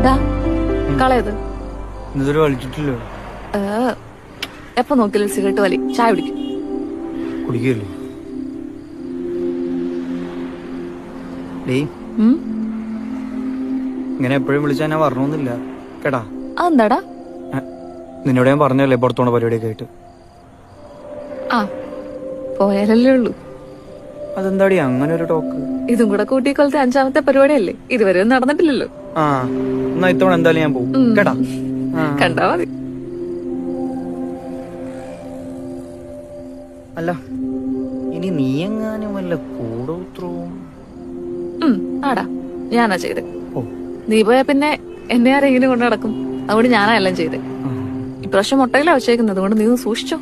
എന്താ കളയത്? ഇതൊരു വലിച്ചിട്ടില്ലോ? എപ്പൊ നോക്കില്ല സിഗരറ്റ് വലി. ചായ കുടിക്കും. കുടിക്കല്ലേ? ഇങ്ങനെ എപ്പോഴും വിളിച്ചാ ഞാൻ വരണമെന്നില്ല കേട്ടാ. അതെന്താടാ? നിന്നോട് ഞാൻ പറഞ്ഞല്ലേ പുറത്തോണ പരിപാടിയൊക്കെ ആയിട്ട്. ആ പോയാലല്ലേ ഉള്ളൂ. അതെന്താടി അങ്ങനെ ഒരു ടോക്ക്? ഇതും കൂടെ കൂട്ടിക്കൊല്ലത്തെ 5ാമത്തെ പരിപാടിയല്ലേ, ഇതുവരെ ഒന്നും നടന്നിട്ടില്ലല്ലോ. ആ എന്നാ ഇത്തവണ എന്തായാലും ഞാൻ പോകും കേട്ടാ. കണ്ടാ മതി. അല്ല ഇനി നീ എങ്ങാനും വല്ല കൂടോത്രവും? ആടാ ഞാനാ ചെയ്തേ. നീ പോയാ പിന്നെ എന്നെ ആരെങ്കിലും കൊണ്ട് നടക്കും. അതുകൊണ്ട് ഞാനാ എല്ലാം ചെയ്തേ. ഇപ്രാവശ്യം മുട്ടയിലാ വെച്ചേക്കുന്നത്, അതുകൊണ്ട് നീ ഒന്ന് സൂക്ഷിച്ചോ.